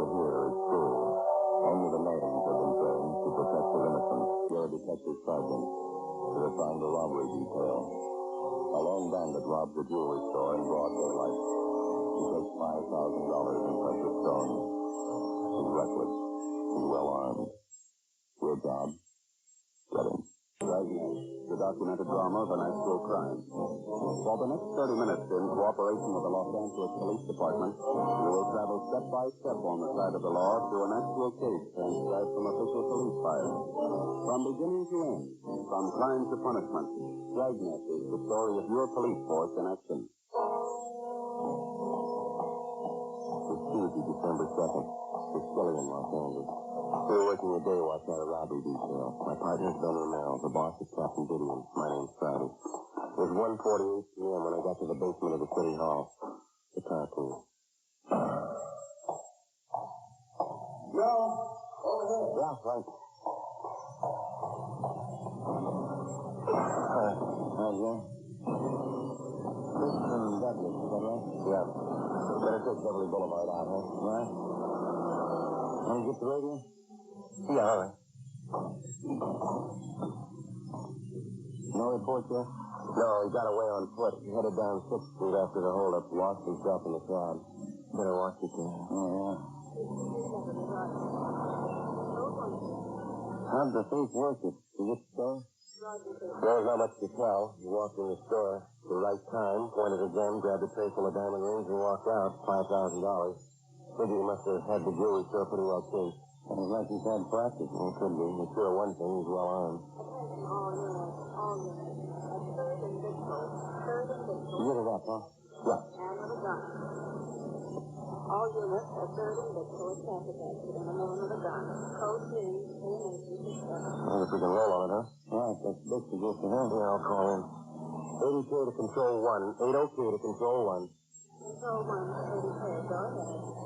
to hear is true. Only the names have been changed to protect their innocence. You're a detective sergeant. You're assigned a robbery detail. A lone bandit robbed a jewelry store in broad daylight. He takes $5,000 in precious stones. He's reckless. He's well armed. Your job? Get him. Dragnet, the documented drama of an actual crime. For the next 30 minutes, in cooperation with the Los Angeles Police Department, we will travel step by step on the side of the law through an actual case transcribed from official police files. From beginning to end, from crime to punishment, Dragnet is the story of your police force in action. It's Tuesday, December 2nd. We're still in Los Angeles. We were working a day watch at a robbery detail. My partner's Ben Romero. The boss is Captain Gideon. My name's Friday. It was 1:48 p.m. when I got to the basement of the city hall. The car came. No, over here. Yeah, right. Hi, yeah. This is Douglas, is that right? Yeah. Better take Beverly Boulevard out, huh? Right. Want to get the radio? Yeah, all right. No report yet? No, he got away on foot. He headed down 6th Street after the holdup. Lost his belt in the crowd. Better watch it there. Oh, yeah. How'd the thief work it? Did it store? There's not much to tell. He walked in the store at the right time, pointed a gun, grabbed a tray full of diamond rings, and walked out. $5,000. Figure he must have had the jewelry store pretty well cased. Sounds like he's had practice. Well, it could be. But sure, one thing, he's well armed. You get it up, huh? Yeah. And with a gun. All units at 3rd and Victor with traffic accident. A man with a gun. Code 3, Well, if we can roll on it, huh? All right, that's big to go for him. Yeah, I'll call in. 80K to control 1. 80K to control 1. Control 1 to 80K. Go ahead.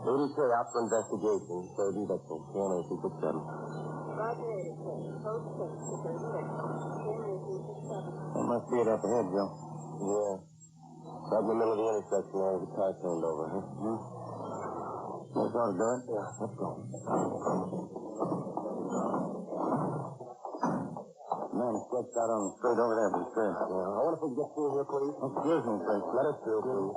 80K out for investigation. 3rd and Victor. CMAC 67. Roger 80K. Code 6 to 3rd and Victor. CMAC 67. That must be it up ahead, Joe. Yeah. Right in the middle of the intersection there, the car turned over, huh? Hmm? Let's all do it? Yeah, let's go. Man stretched out on the street over there, but sure. Yeah. I wonder if we can get through here, please. Excuse me, please. Let us through, please.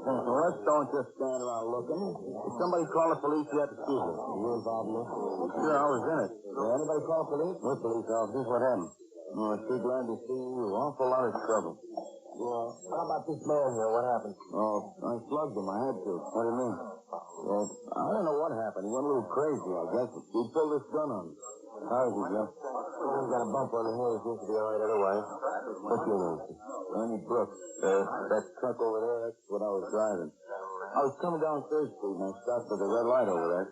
Well, let's don't just stand around looking. Did somebody call the police yet? Excuse me. Were you involved in this? Sure, I was in it. Did anybody call the police? We're police officers. What happened? Oh, I'm too glad to see you. Awful lot of trouble. Yeah. How about this man here? What happened? Oh, I slugged him. I had to. What do you mean? Well, I don't know what happened. He went a little crazy, I guess. He pulled his gun on me. How is he, Jeff? He's got a bump on the head. He seems to be all right otherwise. What's your name? Ernie Brooks. That truck over there, that's what I was driving. I was coming down 3rd Street and I stopped at the red light over there.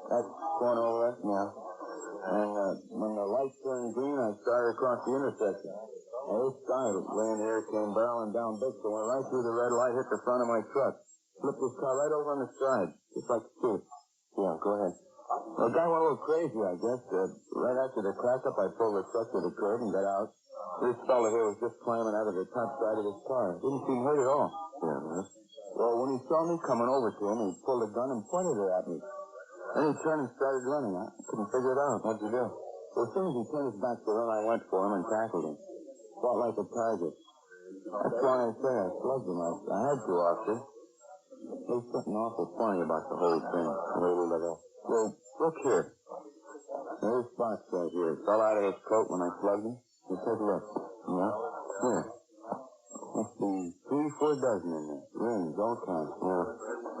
That corner over there? Yeah. And when the light turned green, I started across the intersection. This guy laying here came barreling down big, so went right through the red light, hit the front of my truck. Flipped his car right over on the side, just like a kid. Yeah, go ahead. The guy went a little crazy, I guess. Right after the crack-up, I pulled the truck to the curb and got out. This fella here was just climbing out of the top side of his car. Didn't seem hurt at all. Yeah, huh? Well, when he saw me coming over to him, he pulled a gun and pointed it at me. Then he turned and started running. I couldn't figure it out. What'd you do? Well, as soon as he turned his back to him, I went for him and tackled him. Fought like a target. That's why I say I slugged him. I had to, officer. There's something awful funny about the whole thing. What do you mean by that? Well, look here. There's spots right here. It fell out of his coat when I slugged him. You take a look. Yeah? Here. Must be 3-4 dozen in there. Rings, all kinds. Yeah.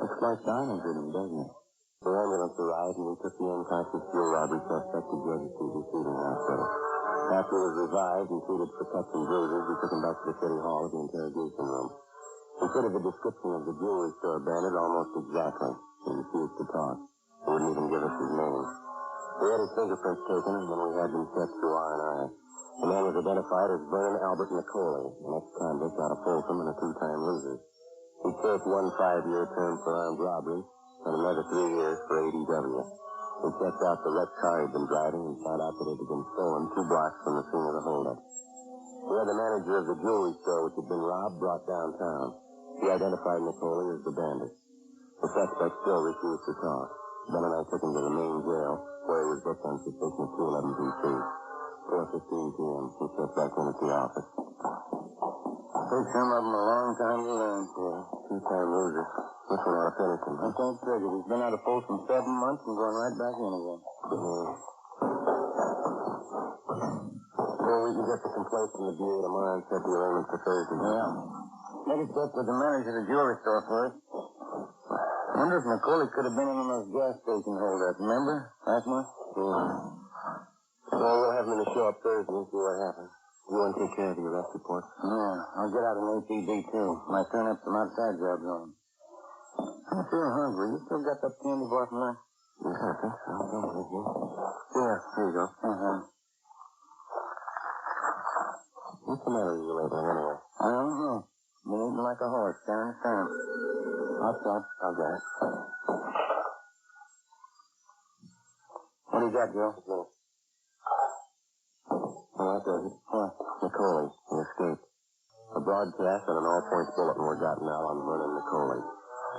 Looks like diamonds in them, doesn't it? The ambulance arrived and we took the unconscious fuel robbery suspect to Georgia Street Receiving Hospital. After he was revived and treated for cuts and bruises, we took him back to the city hall of the interrogation room. He fitted the description of the jewelry store bandit almost exactly. He refused to talk. He wouldn't even give us his name. We had his fingerprints taken, and then we had them checked through R&I. The man was identified as Vernon Albert Nicoli, an ex-convict out of Folsom and a 2-time loser. He served 1 5-year term for armed robbery and another 3 years for ADW. We checked out the wrecked car he'd been driving and found out that it had been stolen 2 blocks from the scene of the holdup. We had the manager of the jewelry store which had been robbed brought downtown. He identified Nicoli as the bandit. The suspect still refused to talk. Ben and I took him to the main jail, where he was booked on suspicion of 211 BC. 4:15 p.m. He checked back in at the office. Takes some of them a long time to learn. Yeah, two-time loser. This one ought to finish him. I can't figure. He's been out of post in 7 months and going right back in again. Well, we can get the complaint from the DA tomorrow and set the arraignment for Thursday. Yeah. Let us check with the manager of the jewelry store first. I wonder if Nicole could have been in on those gas station holdups, remember? Last month? Yeah. Well, we'll have him in the show up Thursday and see what happens. You want to take care of the arrest report? Yeah, I'll get out an APD, too. Might turn up some outside jobs on him. I feel hungry. You still got that candy bar from lunch? Yeah, I think so. Yeah, here you go. Uh-huh. What's the matter with you lately, anyway? I don't know. Been eating like a horse, down the town. I'll stop. I'll get it. What do you got, Joe? No. Oh, that does it. What? Nicole, he escaped. A broadcast and an all-points bulletin were gotten out on Vernon Nicole.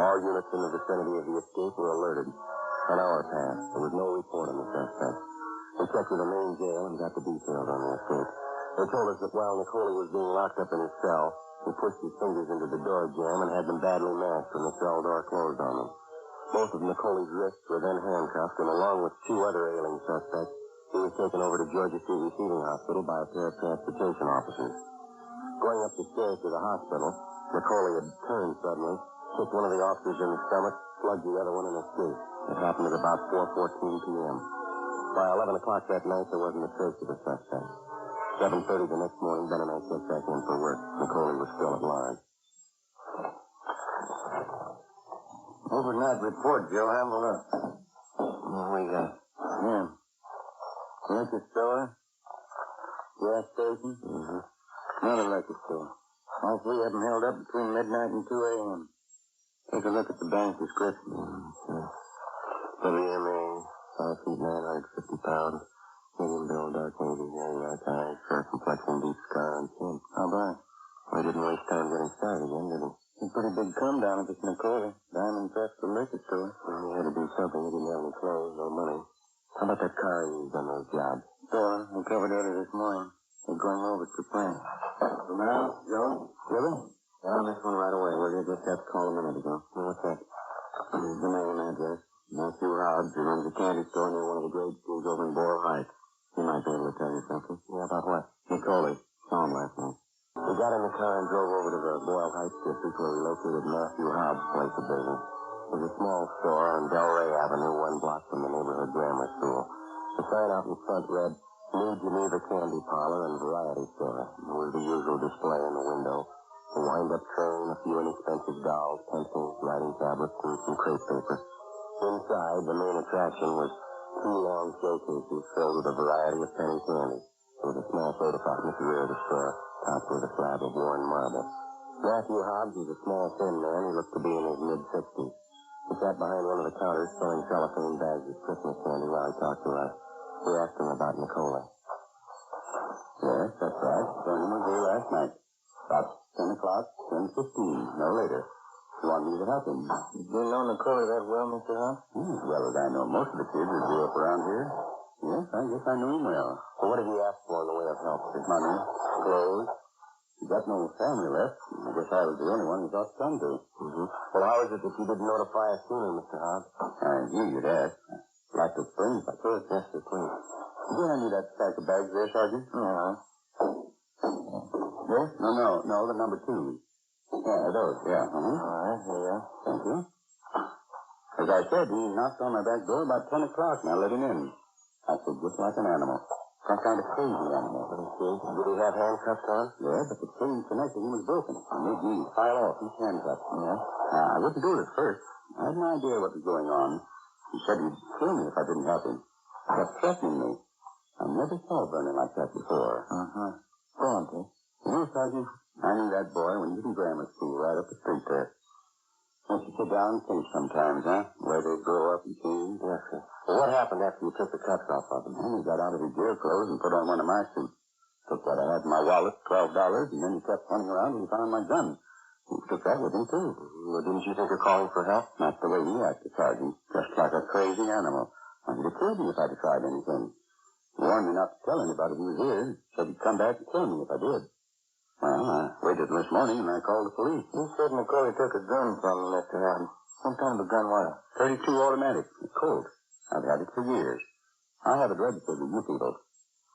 All units in the vicinity of the escape were alerted. An hour passed. There was no report on the suspect. We checked with the main jail and got the details on the escape. They told us that while Nicole was being locked up in his cell, he pushed his fingers into the door jamb and had them badly mashed when the cell door closed on him. Both of Nicole's wrists were then handcuffed, and along with 2 other ailing suspects, he was taken over to Georgia Street Receiving Hospital by a pair of transportation officers. Going up the stairs to the hospital, Nicole had turned suddenly, kicked one of the officers in the stomach, slugged the other one, and escaped. It happened at about 4:14 p.m. By 11 o'clock that night, there wasn't a trace of the suspect. 7:30 the next morning, Ben and I checked back in for work. Nicole was still at large. Overnight report, Joe. Have a look. What we got? Yeah. Liquor store. Gas station. Mm-hmm. Another liquor store. All 3 of them held up between midnight and 2 a.m. Take a look at the bank description. WMA, 5 feet 950 pounds. Medium build, dark navy, very dark eyes, fair complexion, deep scar on chin. How about? We didn't waste time getting started again, did we? It's a pretty big come down if it's Nicole. Diamond press for liquor store. Well, we had to do something. We didn't have any clothes, no money. How about that car he used on those jobs? Store. We covered earlier this morning. We're going over to the plant. Romero, Joe, River? Got on this one right away. We just had to call a minute ago. What's that? Here's the name and address. Matthew Hobbs. He runs a candy store near one of the grade schools over in Boyle Heights. He might be able to tell you something. Yeah, about what? Nicole. Saw him last night. We got in the car and drove over to the Boyle Heights district where we located Matthew Hobbs' place of business. It was a small store on Delray Avenue, 1 block from the neighborhood grammar school. The sign out in front read, New Geneva Candy Parlor and Variety Store. There was the usual display in the window. A wind-up train, a few inexpensive dolls, pencils, writing tablets, and some crepe paper. Inside, the main attraction was 2 long showcases filled with a variety of penny candy. There was a small soda fountain at the rear of the store, topped with a slab of worn marble. Matthew Hobbs was a small, thin man. He looked to be in his mid-60s. He sat behind one of the counters filling cellophane bags with Christmas candy while he talked to us. We asked him about Nicole. Yes, that's right. Saw him here last night. About 10 o'clock, 10:15, no later. You want me to help him? Do you know Nicole that well, Mr. Hunt? As well as I know most of the kids that grew up around here. Yes, I guess I knew him well. Well, what did he ask for in the way of help? His money, clothes. He got no family left. I guess I was the only one he thought to come to. Mm-hmm. Well, how is it that you didn't notify us sooner, Mr. Hobbs? I knew you'd ask. I'd like to explain if I could. Yes, sir, please. Did you hand me that stack of bags there, Sergeant? Yeah. This? No, the number 2. Yeah, those, yeah. Mm-hmm. All right, here you are. Thank you. As I said, he knocked on my back door about 10 o'clock, and I let him in. I said, just like an animal. Some kind of crazy animal. Did he have handcuffs on? Yeah, but the chain connecting him was broken. I made me file off his handcuffs. Yeah? I wouldn't do it at first. I had no idea what was going on. He said he'd kill me if I didn't help him. He kept threatening me. I never saw Vernon like that before. Uh-huh. Go on, Pete. You know, Sergeant, I knew that boy when he was in grammar school right up the street there. Don't you sit down and think sometimes, huh? Where they grow up and change. Yes, sir. Well, what happened after you took the cuffs off of him? Well, he got out of his jail clothes and put on one of my suits. Took what I had in my wallet, $12, and then he kept running around and he found my gun. He took that with him, too. Well, didn't you think of calling for help? Not the way he acted, Sergeant. Just like a crazy animal. Wanted to kill me if I'd tried anything. He warned me not to tell anybody he was here. Said he'd come back and kill me if I did. Well, I waited this morning and I called the police. You said McCauley took a gun from him, Mr. Hatton. What kind of a gun was it? .32 automatic. A Colt. I've had it for years. I have it registered with you people.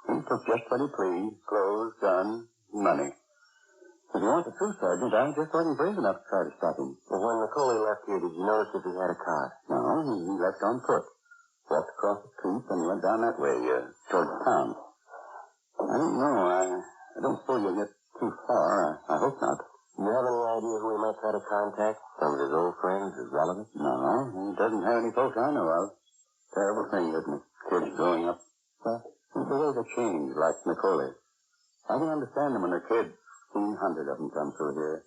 He took just what he pleased. Clothes, gun, money. If you want the truth, Sergeant, I just wasn't brave enough to try to stop him. Well, when McCauley left here, did you notice if he had a car? No, he left on foot. Walked across the street and went down that way, towards town. I don't know. I don't suppose you'll get too far. I hope not. Do you have any idea who he might try to contact? Some of his old friends, his relatives? No, he doesn't have any folks I know of. Terrible thing, isn't it? Kids growing up. The way they change, like McCauley. I can understand them when they're kids. 100 of them come through here.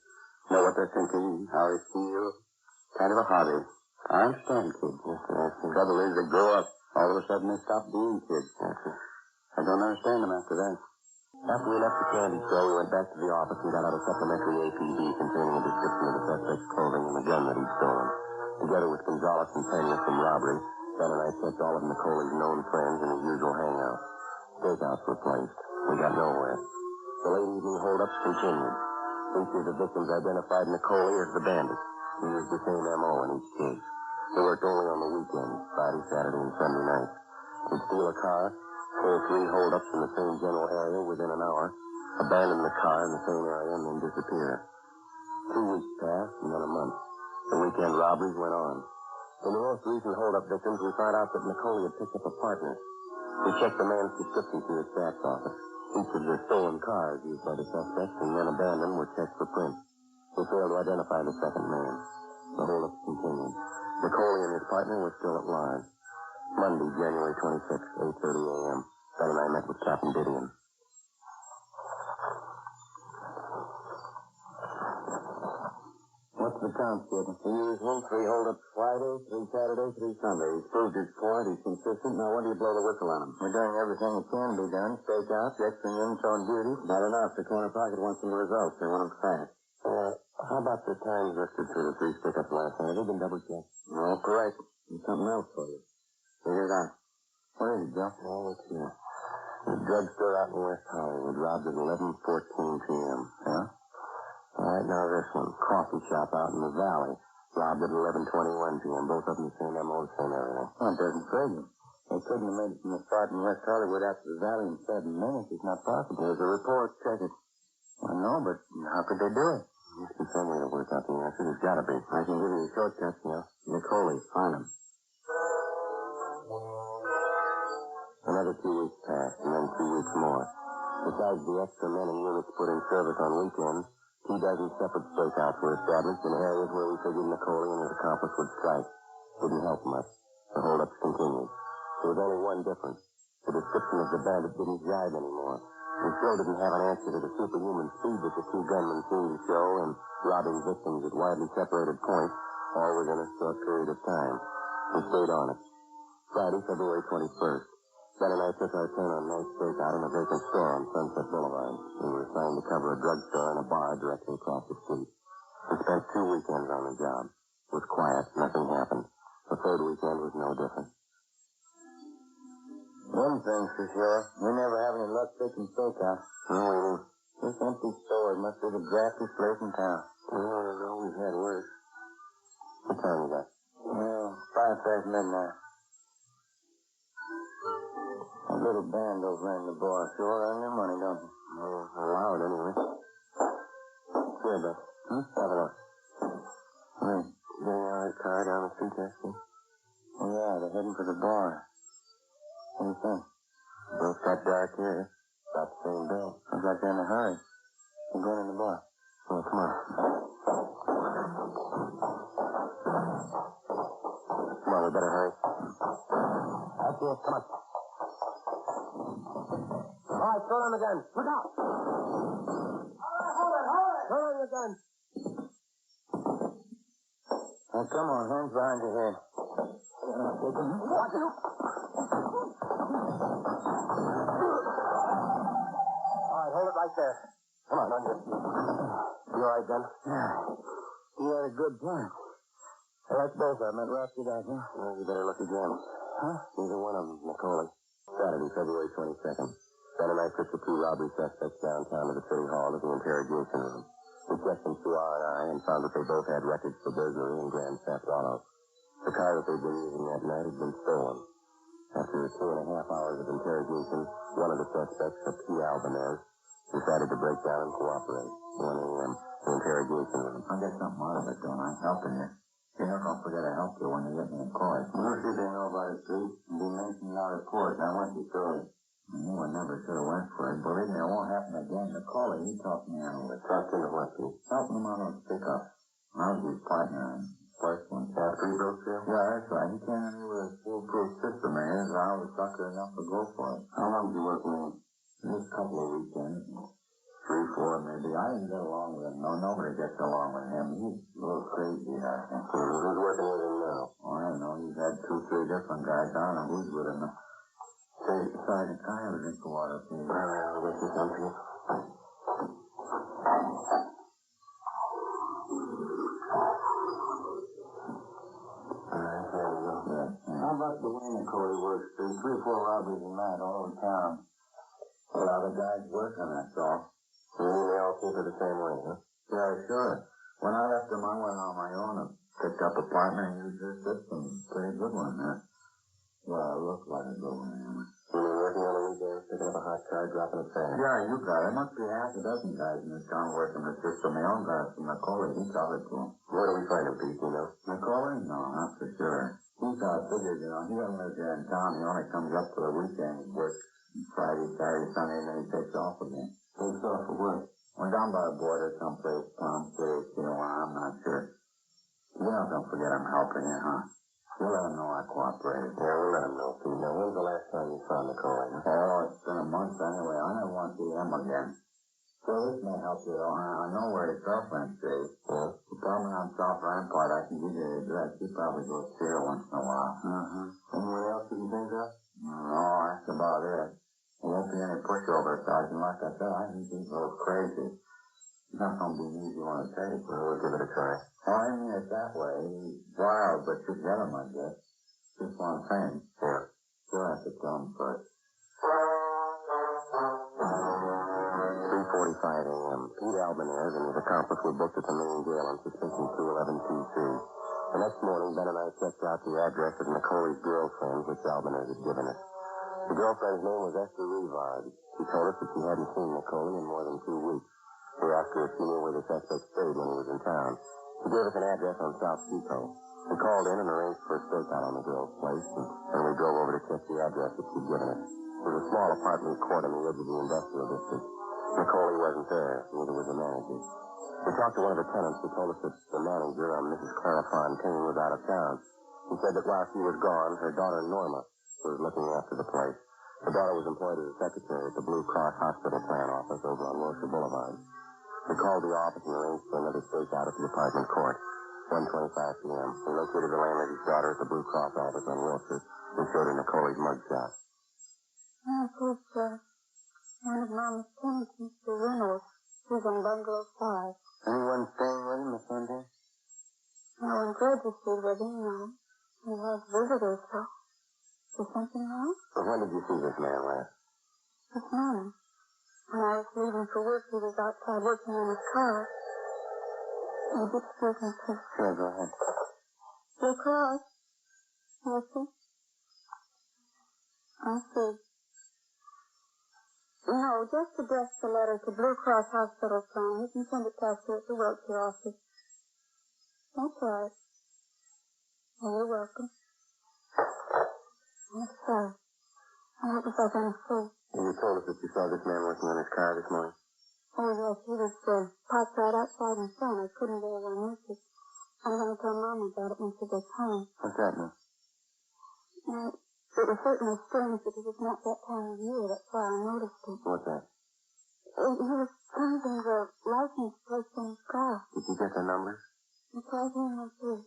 Know what they're thinking, how they feel. Kind of a hobby. I understand kids. The trouble is they grow up. All of a sudden they stop being kids. I don't understand them after that. After we left the candy store, we went back to the office and got out a supplementary APB containing a description of the suspect's clothing and the gun that he'd stolen. Together with Gonzalez and Pena from robbery, Ben and I checked all of McCauley's known friends and his usual hangout. Stakeouts were placed. We got nowhere. The late evening holdups continued. Each of the victims identified McCauley as the bandit. He used the same M.O. in each case. They worked only on the weekends, Friday, Saturday, and Sunday nights. He'd steal a car, pull 3 holdups in the same general area within an hour, abandon the car in the same area, and then disappear. 2 weeks passed, and then a month. The weekend robberies went on. In the most recent holdup victims, we found out that McCauley had picked up a partner. We checked the man's description through his staff's office. Each of the stolen cars used by the suspects and then abandoned were checked for prints. We failed to identify the second man. The holdup continued. McCauley and his partner were still at large. Monday, January 26, 8:30 a.m. Ben and I met with Captain Didion. What's the count, kid? He used 3 holdups Friday, 3 Saturday, 3 Sunday. He's proved his point. He's consistent. Now, when do you blow the whistle on him? We're doing everything that can be done. Stakeouts, extra units on duty. Not enough. The corner pocket wants some results. They want them fast. How about the times listed for the 3 pickups last night? They've been double-checked. Oh, correct. There's something else for you. Figure it out. What is it, Joe? Oh, it's here. The drugstore out in West Hollywood robbed at 11:14 p.m. Yeah? All right, now this one. Coffee shop out in the valley. Robbed at 11:21 p.m. Both of them the same M.O., same everything. Well, it doesn't trade you. They couldn't have made it from the spot in West Hollywood out to the valley in 7 minutes. It's not possible. There's a report. Check it. I know, but how could they do it? Must be some way to work out the answer. There's got to be. I can give you the shortcuts now. McCauley, find him. Another 2 weeks passed, and then 2 weeks more. Besides the extra men and units put in service on weekends, 2 dozen separate stakeouts were established in areas where we figured McCauley and his accomplice would strike. Didn't help much. The holdups continued. There was only one difference. The description of the bandit didn't jive anymore. We still didn't have an answer to the superhuman speed that the 2 gunmen seemed to show and robbing victims at widely separated points, all within a short period of time. We stayed on it. Friday, February 21st. Ben and I took our turn on night stakeout in a vacant store on Sunset Boulevard. We were assigned to cover a drugstore and a bar directly across the street. We spent 2 weekends on the job. It was quiet. Nothing happened. The 3rd weekend was no different. One thing's for sure. We never have any luck picking stakeout. No, we didn't. This empty store must be the draftiest place in town. Well, it's always had worse. What time is that? Well, 5 past midnight. A little band over in the bar. Sure earn their money, don't they? Well, allowed anyway. Here, Beth. Have it up. Hey. Getting out of the car down the street there, see? Oh, yeah, they're heading for the bar. What do you think? Both got dark here. About the same bill. Looks like they're in a hurry. They're going in the bar. Oh, come on. Come on, we better hurry. That's it. Come on. All right, throw down the gun. Look out! Hold it! Throw down your gun. Now, come on, hands behind your head. Watch it. All right, hold it right there. Come on, on your feet. You all right, Ben? Yeah. You had a good punch. Hey, that's both of them. That wraps it up, huh? Well, you better look again. Huh? Neither one of them, Macaulay. Saturday, February 22nd. Ben and I took the two robbery suspects downtown to the city hall to the interrogation room. We checked them through R&I and found that they both had records for burglary and grand theft auto. The car that they'd been using that night had been stolen. After 2.5 hours of interrogation, one of the suspects, a P. Albanese, decided to break down and cooperate. 1 a.m., the interrogation room. I get something out of it, don't I? Helping you. You know, don't forget to help you when you get me in court. We'll see if they know about it, too. And be making our report. I want you through it. You would never should have went for it. Believe me, it won't happen again. Macaulay, he talked me out of it. Talked into what, Pete? Helping him out of his pickup. I was his partner in first one. After he broke through? Yeah, that's right. He came in here with a foolproof system, man. I was sucker enough to go for it. How long did you work with him? Just a couple of weekends. 3, 4, maybe. I didn't get along with him. No, nobody gets along with him. He's a little crazy, I think. Who's working with him now? Oh, I don't know. He's had 2, 3 different guys. I don't know who's with him. Say, Sergeant, can I have a drink of water, please? All right, I'll get you something. How about the way Macaulay works? There's 3 or 4 robberies a night all over town. A lot of guys working, that's all. You mean they all keep it the same way, huh? Yeah, sure. When I left him, I went on my own and picked up a partner and used their system. Pretty good one, huh? Well, it looked like a good one, anyway. You mean working on the weekends, picking up a hot car, dropping it fast? Yeah, you got it. There must be half a dozen guys in this town working the system. They all got it from Macaulay. He told it to him. Where do we find him, Pete, you know? Macaulay? No, not for sure. He's how it figures, you know. He doesn't live here in town. He only comes up for the weekend. He works Friday, Saturday, Sunday, and then he takes off again. Takes off for what? We're down by the border someplace, Palm City, you know, I'm not sure. You know, don't forget I'm helping you, huh? You'll let him know I cooperated. Yeah, we'll let him know, Pete. Now, when's the last time you saw Macaulay? Oh, it's been a month anyway. I never want to see him again. So this may help you, though. I know where his girlfriend stays. Yeah? You tell me on South Rampart, I can give you the address. He probably goes see her once in a while. Anyone else you can think of? No, that's about it. There won't be any pushover, Sergeant. Like I said, I think he's a little crazy. It's not going to be an easy one to take. Well, we'll give it a try. Oh, I mean it that way. He's wild, but you get him, I guess. Just one thing. Yeah. You'll have to tell him first. 3:45 a.m. Pete Albanese and his accomplice were booked at the main jail on suspicion 211 PC. The next morning, Ben and I checked out the address of Macaulay's girlfriend, which Albanese had given us. The girlfriend's name was Esther Rivard. She told us that she hadn't seen Macaulay in more than 2 weeks. We asked her if she knew where the suspect stayed when he was in town. She gave us an address on South Depot. We called in and arranged for a stakeout on the girl's place, and we drove over to check the address that she'd given us. It was a small apartment court on the edge of the industrial district. Macaulay wasn't there, neither was the manager. We talked to one of the tenants who told us that the manager, Mrs. Clara Fontaine, was out of town. He said that while she was gone, her daughter Norma was looking after the place. The daughter was employed as a secretary at the Blue Cross Hospital Plan office over on Wilshire Boulevard. We called the office and arranged for another stakeout at the apartment court. 1:25 p.m. We located the landlady's daughter at the Blue Cross office on Wilshire and showed her Macaulay's mugshot. Yes, it's one of Mama's tenants, Mr. Reynolds. He's on bungalow 5. Anyone staying with him, Miss Fontaine? No one's registered with him, no. He has visitors, though. Is something wrong? Well, when did you see this man last? This morning. When I was leaving for work, he was outside working on his car. You just excuse me, please. Sure, go ahead. Blue Cross? Yes, sir? I see. No, just address the letter to Blue Cross Hospital Plan. You can send it to us here at the Wiltshire office. That's right. Well, you're welcome. Yes, sir. What was I going to say? You told us that you saw this man working on his car this morning. Oh, yes, he was parked right outside in front. I couldn't very well miss it. I'm going to tell Mama about it when she gets home. What's that, Miss? It was certainly strange because it's not that time of year. That's why I noticed it. What's that? He was changing the license plate on his car. Did you get the numbers? It's right here in my purse.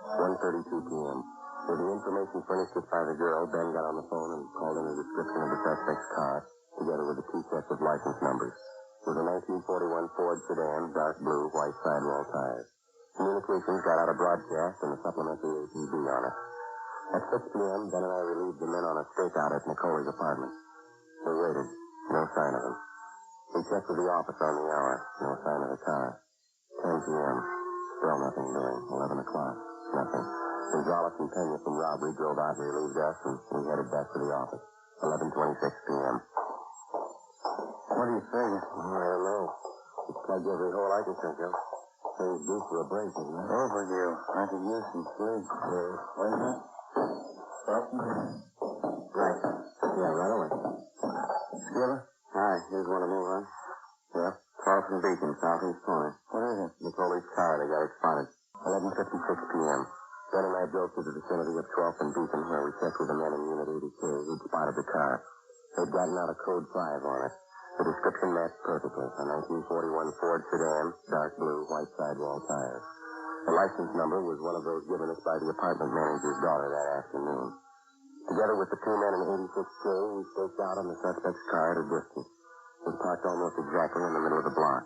1:32 p.m. With the information furnished us by the girl, Ben got on the phone and called in a description of the suspect's car, together with the 2 sets of license numbers. with a 1941 Ford sedan, dark blue, white sidewall tires. Communications got out a broadcast and a supplementary APB on it. At 6 p.m., Ben and I relieved the men on a stakeout at Nicole's apartment. We waited. No sign of him. We checked with the office on the hour. No sign of the car. 10 p.m. Still nothing doing. 11 o'clock. Nothing. Gonzalez and Pena from robbery drove out and relieved us, and we headed back to the office. 11:26 p.m. What do you figure? I don't know. It's plugged every hole I can think of. Things due for a break, isn't it? Overdue. I could use some sleep. What is it? Right. Yeah, right away. Skipper? Hi, here's one to move on. Yeah? Carlson Beacon, southeast corner. What is it? Nicole's car, they got it spotted. 11:56 p.m. Ben and I drove to the vicinity of 12th and Beacon, where we checked with the men in Unit 80K who'd spotted the car. They'd gotten out a code 5 on it. The description matched perfectly. A 1941 Ford sedan, dark blue, white sidewall tires. The license number was one of those given us by the apartment manager's daughter that afternoon. Together with the two men in 86K, we staked out on the suspect's car at a distance. It was parked almost exactly in the middle of the block.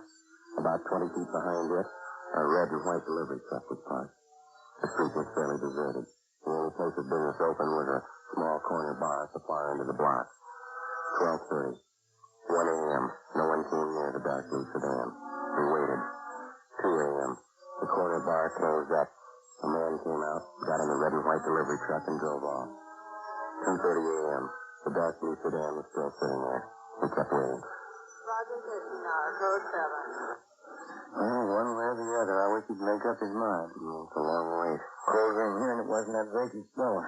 About 20 feet behind it, a red and white delivery truck was parked. The street was fairly deserted. The only place of business open was a small corner bar at the far end of the block. 12:30. 1 a.m. No one came near the dark blue sedan. We waited. 2 a.m. The corner bar closed up. A man came out, got in the red and white delivery truck, and drove off. 2:30 a.m. The dark blue sedan was still sitting there. We kept waiting. Roger 59, code 7. Well, one way or the other, I wish he'd make up his mind. It's a long wait. Closer in here and it wasn't that vacant store.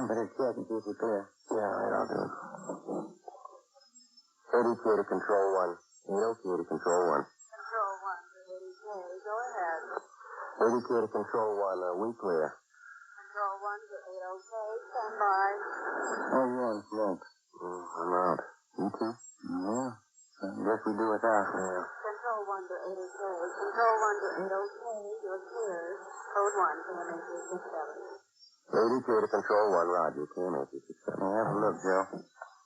Better check and see if we're clear. Yeah, all right, I'll do it. 80K to control 1. 80K to control 1. Control 1 to 80K, go ahead. 80K to control 1. Are we clear? Control 1 to 80K, stand by. Oh, yeah, next. I'm out. You too? Yeah. I guess we do without. Yeah. Control 1 to 80K, control 1 to 80K, you're cleared. Code 1 to MH67. 80K to control 1, Roger. KMH67. Hey, have a look, Joe.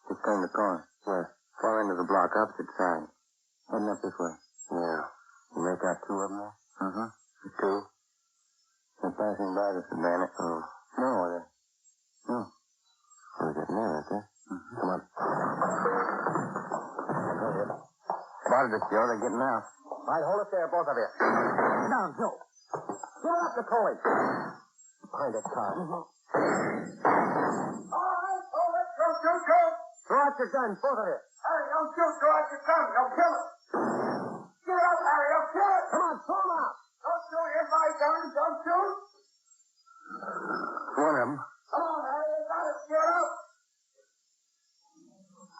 Just turn the corner. Where? Far end of the block, opposite side. Heading up this way. Yeah. You make out two of them there? Uh-huh. Two? They're passing by the sedan. Oh. No, they're... No. We're getting near, aren't they? Mm-hmm. Come on. Spotted us, Joe. They're getting out. All right, hold it there, both of you. Get down, Joe. Give it up to Coley. Behind that car. Mm-hmm. All right, hold it. Don't shoot, Joe. Throw out your guns, both of you. Harry, don't shoot. Throw out your gun. They'll kill it. Get it up, Harry. They'll kill it. Come on, throw them out. Don't shoot. Here's my gun. Don't shoot. One of them. Come on, Harry. They got it. Get up.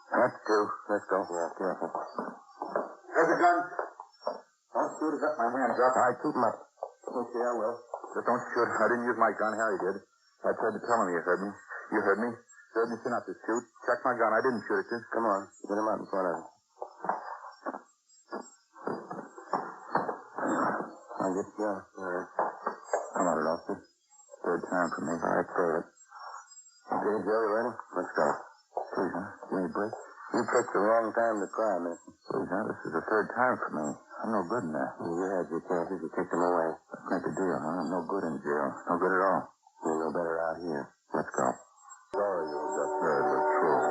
That's two. Let's go. Yeah, careful. There's a gun. Don't shoot. I got my hands up. All right, keep them up. Okay, I will. Just don't shoot. I didn't use my gun. Harry did. I tried to tell him you heard me. You heard me. Said you should not to shoot. Check my gun. I didn't shoot at you. Come on. Get him out in front of him. I'll get you. All right. Come on, officer. Third time for me. All right, save it. Okay, Joe, you ready? Let's go. Please, huh? Give me a break. You picked the wrong time to cry, mister. Please, huh? This is the third time for me. I'm no good in there. You had your chances. You kicked them away. Let's make a deal, huh? I'm no good in jail. No good at all. You're no better out here. Let's go. Sorry you just heard was true.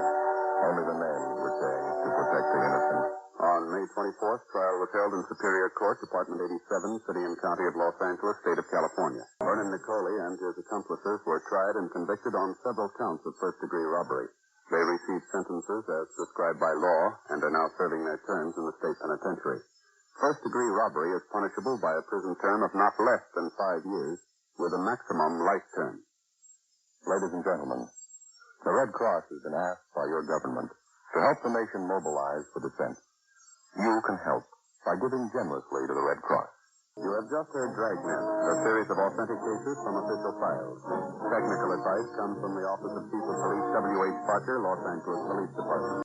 Only the names were changed to protect the innocent. On May 24th, trial was held in Superior Court, Department 87, City and County of Los Angeles, State of California. Vernon Nicole and his accomplices were tried and convicted on several counts of first-degree robbery. They received sentences as prescribed by law and are now serving their terms in the state penitentiary. First-degree robbery is punishable by a prison term of not less than 5 years, with a maximum life term. Ladies and gentlemen, the Red Cross has been asked by your government to help the nation mobilize for defense. You can help by giving generously to the Red Cross. You have just heard Dragnet, a series of authentic cases from official files. Technical advice comes from the Office of Chief of Police W.H. Parker, Los Angeles Police Department.